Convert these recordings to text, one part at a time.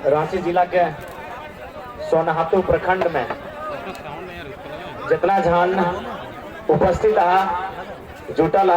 रांची जिला के सोनहातू प्रखंड में जितना जहान उपस्थित रहा जुटल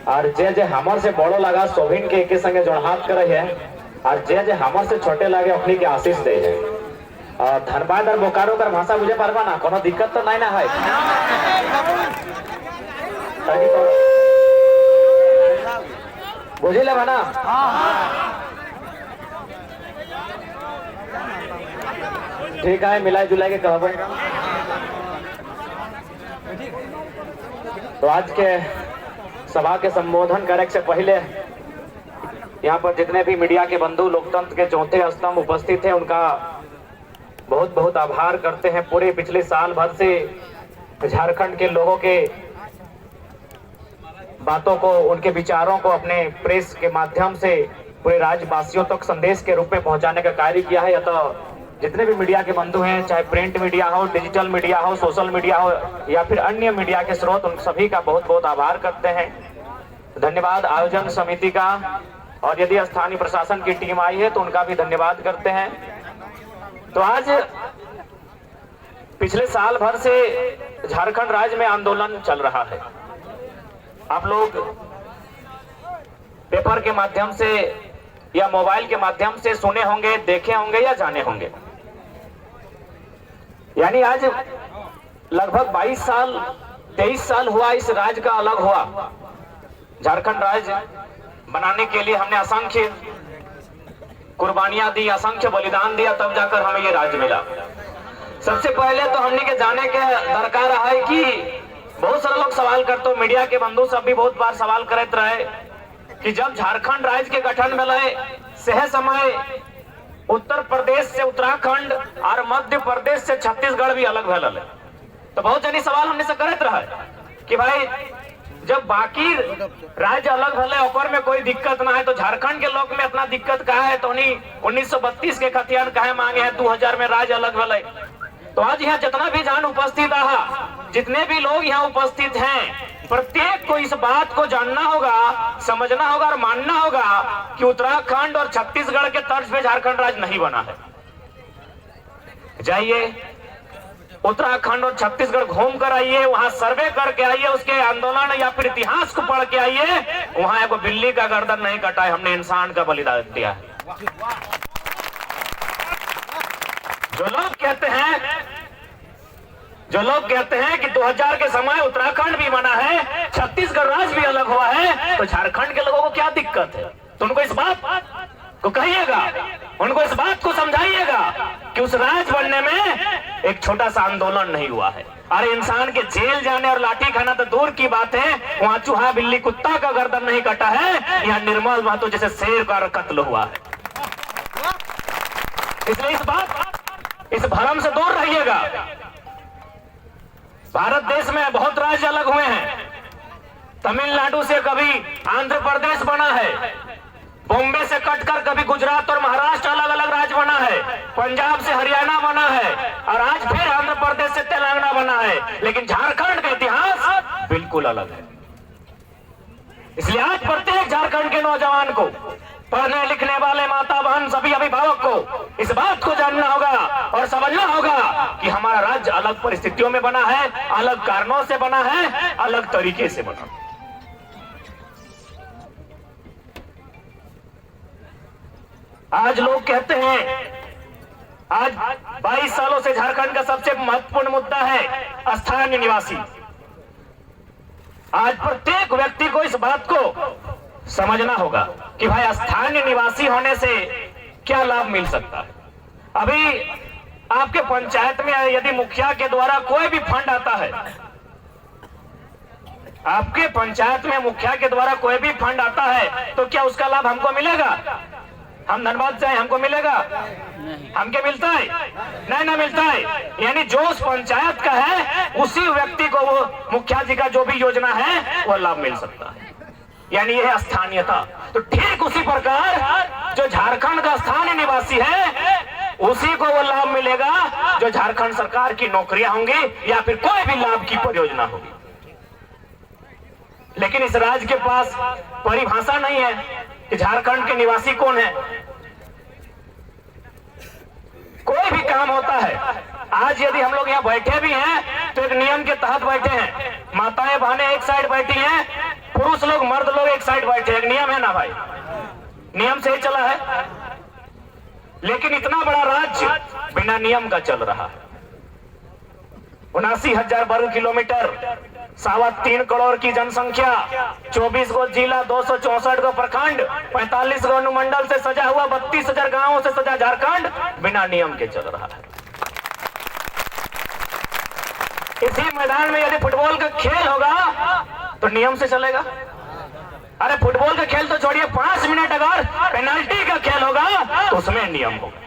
और जे हमर से बड़ो लगा सोभिन के एक संगे जोड़हात करे है और जे हमर से छोटे लगे अपनी के आशीष दे है। और धनबाद और बोकारो का भाषा बुझे पारबा ना, कोनो दिक्कत तो नहीं ना है। बुझे ले ना? ठीक है, मिलाई जुलाई के कहबे। तो आज के सभा के संबोधन करे से पहले यहाँ पर जितने भी मीडिया के बंधु लोकतंत्र के चौथे स्तंभ उपस्थित हैं उनका बहुत बहुत आभार करते हैं। पूरे पिछले साल भर से झारखंड के लोगों के बातों को, उनके विचारों को अपने प्रेस के माध्यम से पूरे राज्यवासियों तक संदेश के रूप में पहुंचाने का कार्य किया है। या तो जितने भी मीडिया के बंधु हैं, चाहे प्रिंट मीडिया हो, डिजिटल मीडिया हो, सोशल मीडिया हो या फिर अन्य मीडिया के स्रोत, उन सभी का बहुत बहुत आभार करते हैं। धन्यवाद आयोजन समिति का, और यदि स्थानीय प्रशासन की टीम आई है तो उनका भी धन्यवाद करते हैं। तो आज पिछले साल भर से झारखंड राज्य में आंदोलन चल रहा है। आप लोग पेपर के माध्यम से या मोबाइल के माध्यम से सुने होंगे, देखे होंगे या जाने होंगे। यानी आज लगभग 22 साल 23 साल हुआ इस राज्य का अलग हुआ। झारखंड राज्य बनाने के लिए हमने असंख्य कुर्बानियां दी, असंख्य बलिदान दिया, तब जाकर हमें ये राज्य मिला। सबसे पहले तो हमने के जाने के दरकार है कि बहुत सारे लोग सवाल करते, मीडिया के बंधु सब भी बहुत बार सवाल करते रहे कि जब झारखंड राज्य के गठन मिले सह समय उत्तर प्रदेश से उत्तराखंड और मध्य प्रदेश से छत्तीसगढ़ भी अलग भले। तो बहुत जनी सवाल हमने से करते रहे कि भाई जब बाकी राज्य अलग भले ऊपर में कोई दिक्कत ना है तो झारखंड के लोग में इतना दिक्कत कहा है। तो 1932 के खतियान कहे मांगे हैं, 2000 में राज्य अलग भले। तो आज यहाँ जितना भी जान उपस्थित रहा, जितने भी लोग यहाँ उपस्थित हैं, प्रत्येक को इस बात को जानना होगा, समझना होगा और मानना होगा कि उत्तराखंड और छत्तीसगढ़ के तर्ज पे झारखंड राज्य नहीं बना है। जाइए उत्तराखंड और छत्तीसगढ़ घूम कर आइए, वहां सर्वे करके आइए, उसके आंदोलन या फिर इतिहास को पढ़ के आइए। वहां एक बिल्ली का गर्दन नहीं कटा है, हमने इंसान का बलिदान दिया है। जो लोग कहते हैं कि 2000 के समय उत्तराखंड भी बना है, छत्तीसगढ़ राज्य भी अलग हुआ है, तो झारखंड के लोगों को क्या दिक्कत है? तो उनको इस बात को कहिएगा, उनको इस बात को समझाइएगा कि उस राज्य बनने में एक छोटा सा आंदोलन नहीं हुआ है। अरे इंसान के जेल जाने और लाठी खाना तो दूर की बात है, वहां चूहा बिल्ली कुत्ता का गर्दन नहीं कटा है। यहाँ निर्मल महतो जैसे शेर का कत्ल हुआ है। इसलिए इस भ्रम से दूर रहिएगा। भारत देश में बहुत राज्य अलग हुए हैं। तमिलनाडु से कभी आंध्र प्रदेश बना है, बॉम्बे से कटकर कभी गुजरात और महाराष्ट्र अलग अलग राज्य बना है, पंजाब से हरियाणा बना है और आज फिर आंध्र प्रदेश से तेलंगाना बना है। लेकिन झारखंड का इतिहास बिल्कुल अलग है। इसलिए आज प्रत्येक झारखंड के नौजवान को, पढ़ने लिखने वाले माता बहन सभी अभिभावक को इस बात को जानना होगा और समझना होगा कि हमारा राज्य अलग परिस्थितियों में बना है, अलग कारणों से बना है, अलग तरीके से बना। आज लोग कहते हैं, आज 22 सालों से झारखंड का सबसे महत्वपूर्ण मुद्दा है स्थानीय निवासी। आज प्रत्येक व्यक्ति को इस बात को समझना होगा कि भाई स्थानीय निवासी होने से क्या लाभ मिल सकता है। अभी आपके पंचायत में यदि मुखिया के द्वारा कोई भी फंड आता है, आपके पंचायत में मुखिया के द्वारा कोई भी फंड आता है, तो क्या उसका लाभ हमको मिलेगा? हम धनबाद से हमको मिलेगा? हमके मिलता है? नहीं ना मिलता है। यानी जो उस पंचायत का है उसी व्यक्ति को वो मुखिया जी का जो भी योजना है वो लाभ मिल सकता है। यानी यह है स्थानीयता। तो ठीक उसी प्रकार जो झारखंड का स्थानीय निवासी है उसी को वो लाभ मिलेगा जो झारखंड सरकार की नौकरियां होंगी या फिर कोई भी लाभ की परियोजना होगी। लेकिन इस राज्य के पास परिभाषा नहीं है। कि झारखंड के निवासी कौन है। कोई भी काम होता है, आज यदि हम लोग यहाँ बैठे भी हैं तो एक नियम के तहत बैठे हैं। माताएं बहनें एक साइड बैठी हैं, पुरुष लोग मर्द लोग एक साइड बैठे हैं। एक नियम है ना भाई, नियम से ही चला है। लेकिन इतना बड़ा राज्य बिना नियम का चल रहा है। 79,000 वर्ग किलोमीटर, 3.25 करोड़ की जनसंख्या, 24 गो जिला, 264 गो प्रखंड, 45 गो अनुमंडल से सजा हुआ, 32,000 गांवों से सजा झारखंड बिना नियम के चल रहा है। इसी मैदान में यदि फुटबॉल का खेल होगा तो नियम से चलेगा। अरे फुटबॉल का खेल तो छोड़िए, 5 मिनट अगर पेनल्टी का खेल होगा तो उसमें नियम होगा।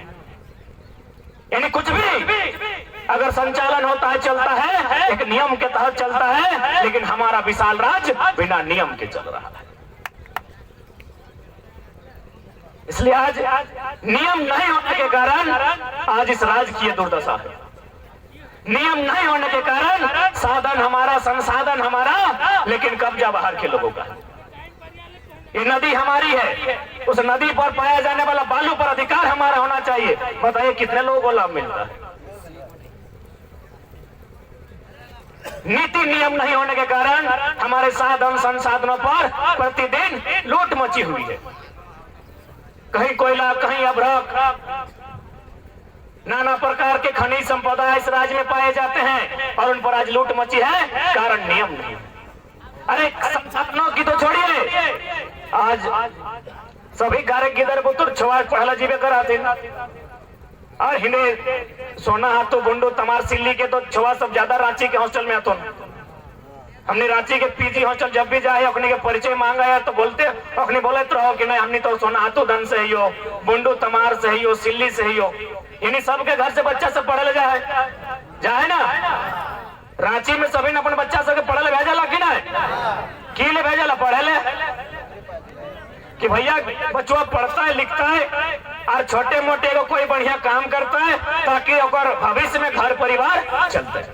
यानी कुछ भी अगर संचालन होता है, चलता है, एक नियम के तहत चलता है। लेकिन हमारा विशाल राज्य बिना नियम के चल रहा है। इसलिए आज नियम नहीं होने के कारण आज इस राज्य की दुर्दशा है। नियम नहीं होने के कारण साधन हमारा, संसाधन हमारा, लेकिन कब्जा बाहर के लोगों का। ये नदी हमारी है, उस नदी पर पाया जाने वाला बालू पर अधिकार हमारा होना चाहिए। बताइए कितने लोगों को लाभ मिलता है। नीति नियम नहीं होने के कारण हमारे साधन संसाधनों पर प्रतिदिन लूट मची हुई है। कहीं कोयला, कहीं अभ्रक, नाना प्रकार के खनिज संपदा इस राज्य में पाए जाते हैं और उन पर आज लूट मची है, कारण नियम नहीं। अरे संसाधनों की तो छोड़िए, आज सभी कार्य गिदर बुतुर छुआ पहला जीवे कराते और हिने सोना हाथों बुंडू तमार सिल्ली के तो छुआ सब ज्यादा रांची के हॉस्टल में आतो। हमने रांची के पीजी हॉस्टल जब भी जाए अपने के परिचय मांगा है तो बोलते अपने बोले तो रहो कि नहीं हमने तो सोना हाथों धन से ही हो, बुंडू तमार से ही हो, सिल्ली से ही हो। यानी सबके घर से बच्चा सब पढ़े ले जाए ना। रांची में सभी ने अपने बच्चा सबके पढ़े ले भेजा कि ना की ले भेजा पढ़े ले कि भैया बच्चा पढ़ता है, लिखता है और छोटे मोटे को कोई बढ़िया काम करता है ताकि भविष्य में घर परिवार चलते है।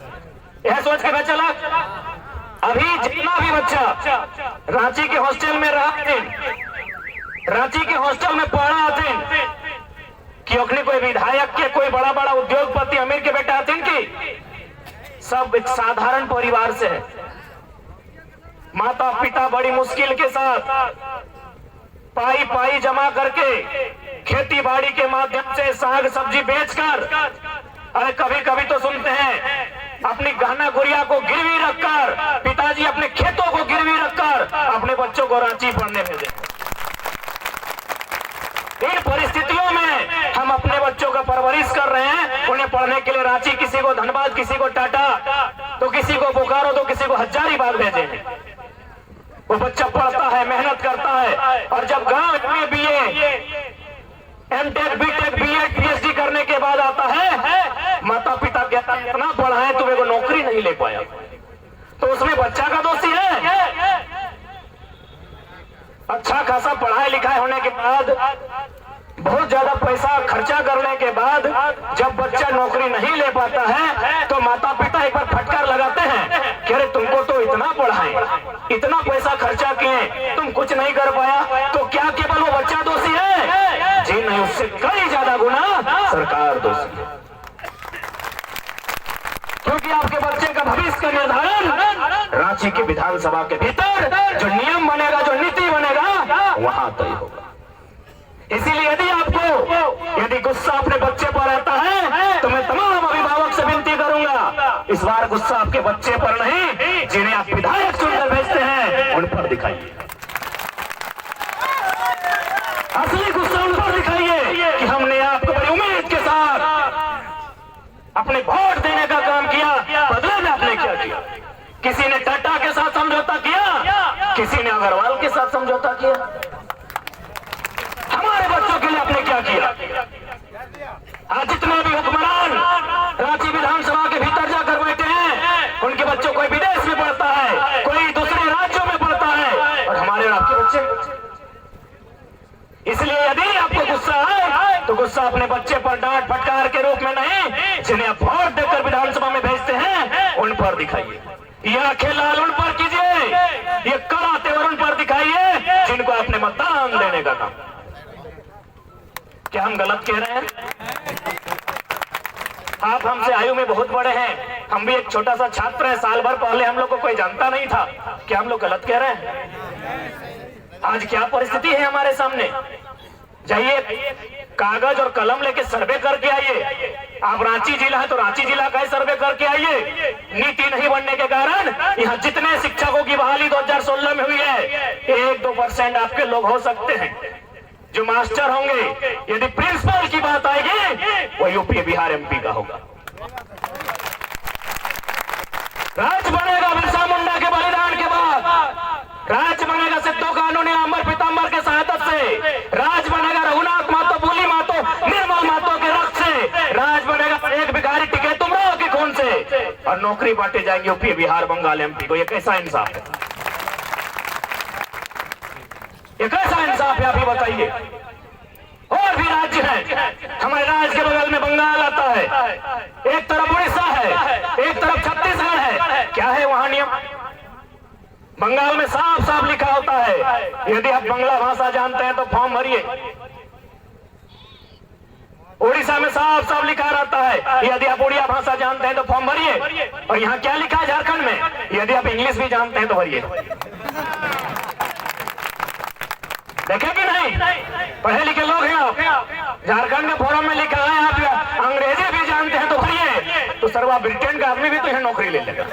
यह सोच के चला। अभी जितना भी बच्चा रांची के हॉस्टल में रहा, रांची के हॉस्टल में पढ़ा थे कि अपने कोई विधायक के, कोई बड़ा बड़ा उद्योगपति अमीर के बेटा आते कि सब एक साधारण परिवार से है। माता पिता बड़ी मुश्किल के साथ पाई पाई जमा करके खेती बाड़ी के माध्यम से साग सब्जी बेचकर, अरे कभी कभी तो सुनते हैं अपनी गहना गुड़िया को गिरवी रखकर, पिताजी अपने खेतों को गिरवी रखकर अपने बच्चों को रांची पढ़ने भेजे। इन परिस्थितियों में हम अपने बच्चों का परवरिश कर रहे हैं, उन्हें पढ़ने के लिए रांची, किसी को धनबाद, किसी को टाटा, तो किसी को बोकारो, तो किसी को हजारीबाग भेजे। वो बच्चा पढ़ता है, मेहनत करता है और जब गांव में BA, MTech, BTech, BEd, PhD करने के बाद आता है, माता पिता कहता है इतना पढ़ाए तुम्हें को नौकरी नहीं ले पाया, तो उसमें बच्चा का दोषी है। अच्छा खासा पढ़ाई लिखाई होने के बाद, बहुत ज्यादा पैसा खर्चा करने के बाद जब बच्चा नौकरी नहीं ले पाता है तो माता पिता एक बार फटकार लगाते हैं कि अरे तुमको तो इतना पढ़ाए, इतना पैसा खर्चा किए, तुम कुछ नहीं कर पाया, तो क्या केवल वो बच्चा दोषी है? जी नहीं, उससे कई ज्यादा गुना सरकार दोषी है। क्योंकि आपके बच्चे का भविष्य का निर्धारण रांची की विधानसभा के भीतर जो नियम बनेगा, जो नीति बनेगा, वहां तय होगा। इसीलिए यदि गुस्सा अपने बच्चे पर आता है तो मैं तमाम अभिभावक से विनती करूंगा, इस बार गुस्सा आपके बच्चे पर नहीं, जिन्हें आप विधायक चुनकर भेजते हैं उन पर दिखाइए। असली गुस्सा उन पर दिखाइए कि हमने आपको बड़ी उम्मीद के साथ अपने वोट देने का काम किया, बदले में आपने क्या किया? किसी ने टाटा के साथ समझौता किया, किसी ने अग्रवाल के साथ समझौता किया। हमारे बच्चों के लिए आपने क्या किया? आज जितने भी हुक्मरान रांची विधानसभा के भीतर जाकर बैठे हैं, उनके बच्चों कोई विदेश में पढ़ता है, कोई दूसरे राज्यों में पढ़ता है, और हमारे और आपके बच्चे। इसलिए यदि आपको गुस्सा आए तो गुस्सा अपने बच्चे पर डांट फटकार के रूप में नहीं, जिन्हें आप वोट देकर विधानसभा में भेजते हैं उन पर दिखाइए। ये आंखें लाल उन पर कीजिए, ये कड़ा तेवर उन पर दिखाइए जिनको आपने मतदान देने का काम। क्या हम गलत कह रहे हैं? आप हमसे आयु में बहुत बड़े हैं, हम भी एक छोटा सा छात्र है, साल भर पहले हम लोग को कोई जानता नहीं था। क्या हम लोग गलत कह रहे हैं? आज क्या परिस्थिति है हमारे सामने? जाइए कागज और कलम लेके सर्वे करके आइए। आप रांची जिला है तो रांची जिला का ही सर्वे करके आइए। नीति नहीं बनने के कारण यहाँ जितने शिक्षकों की बहाली 2016 में हुई है, 1-2% आपके लोग हो सकते हैं जो मास्टर होंगे। यदि प्रिंसिपल की बात आएगी वो यूपी बिहार एमपी का होगा। राज बनेगा बिरसा मुंडा के बलिदान के बाद, राज बनेगा सिद्धू कानूनी अमर पीताम्बर के शहादत से, राज बनेगा रघुनाथ महतो, बूली महतो, निर्मल महतो के रक्त से, राज बनेगा एक भिखारी टिके तुमराव के खून से, और नौकरी बांटे जाएंगे यूपी बिहार बंगाल एमपी को। ये कैसा इंसाफ है? ये कैसा इंसाफ है? आप ही बताइए। और भी राज्य हैं, हमारे राज्य के बगल में बंगाल आता है, एक तरफ उड़ीसा है, एक तरफ छत्तीसगढ़ है। क्या है वहां नियम? बंगाल में साफ साफ लिखा होता है, यदि आप बांग्ला भाषा जानते हैं तो फॉर्म भरिए। उड़ीसा में साफ साफ लिखा रहता है, यदि आप उड़िया भाषा जानते हैं तो फॉर्म भरिए। और यहाँ क्या लिखा है झारखंड में? यदि आप इंग्लिश भी जानते हैं तो भरिए। देखे कि नहीं? पढ़े लिखे लोग हैं आप। झारखंड के फोरम में लिखा है आप अंग्रेजी भी जानते हैं तो भरिए, तो सर्वा ब्रिटेन का आदमी भी तो यहाँ नौकरी ले लेगा।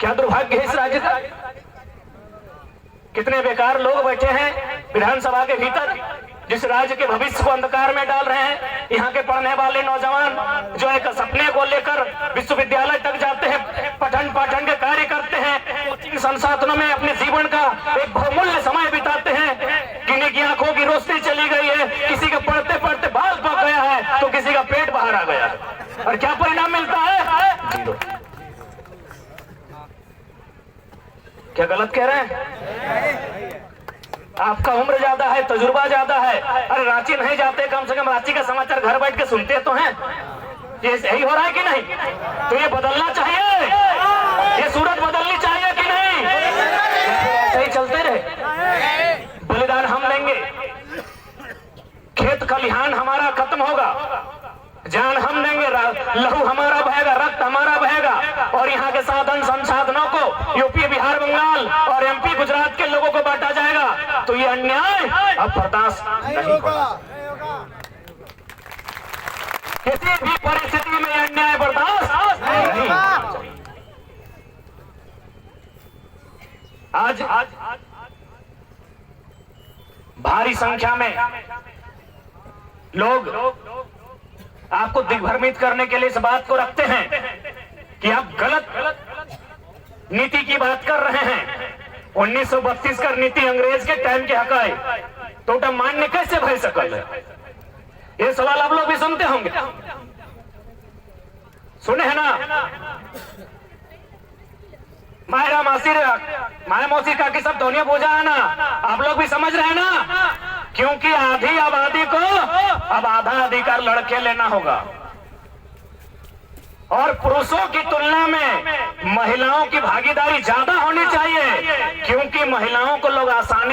क्या दुर्भाग्य है इस राज्य का। कितने बेकार लोग बैठे हैं विधानसभा के भीतर, जिस राज्य के भविष्य को अंधकार में डाल रहे हैं। यहाँ के पढ़ने वाले नौजवान जो एक सपने को लेकर विश्वविद्यालय तक जाते हैं, पठन पाठन के कार्य करते हैं, कोचिंग संसाधनों में अपने जीवन का एक बहुमूल्य समय बिताते हैं। किन्हीं की आंखों की रोशनी चली गई है, किसी का पढ़ते पढ़ते बाल पक गया है, तो किसी का पेट बाहर आ गया है। और क्या परिणाम मिलता है? जीरो। क्या गलत कह रहे हैं? आपका उम्र ज्यादा है, तजुर्बा ज्यादा है। अरे रांची नहीं जाते, कम से कम रांची का समाचार घर बैठ के सुनते तो हैं। ये सही हो रहा है कि नहीं? तो ये बदलना चाहिए, ये सूरत बदलनी चाहिए कि नहीं? सही चलते रहे, बलिदान हम देंगे, खेत खलिहान हमारा खत्म होगा, जान हम देंगे, लहू हमारा बहेगा, रक्त हमारा बहेगा, और यहाँ के साधन संसाधनों को यूपी बिहार बंगाल और एमपी गुजरात के लोगों को बांटा जाएगा। तो ये अन्याय अब बर्दाश्त नहीं होगा। किसी भी परिस्थिति में अन्याय बर्दाश्त नहीं। आज भारी संख्या में लोग आपको दिग्भ्रमित करने के लिए इस बात को रखते हैं कि आप गलत नीति की बात कर रहे हैं। 1932 का नीति अंग्रेज के टाइम के हक है, तो मान्य कैसे भय सकल है? ये सवाल आप लोग भी सुनते होंगे, सुने हैं ना? मायरा माया मौसी काकी सब दोनों पूजा है ना, आप लोग भी समझ रहे हैं ना? क्योंकि आधी आबादी को अब आधा अधिकार लड़के लेना होगा, और पुरुषों की तुलना में महिलाओं की भागीदारी ज्यादा होनी चाहिए, क्योंकि महिलाओं को लोग आसानी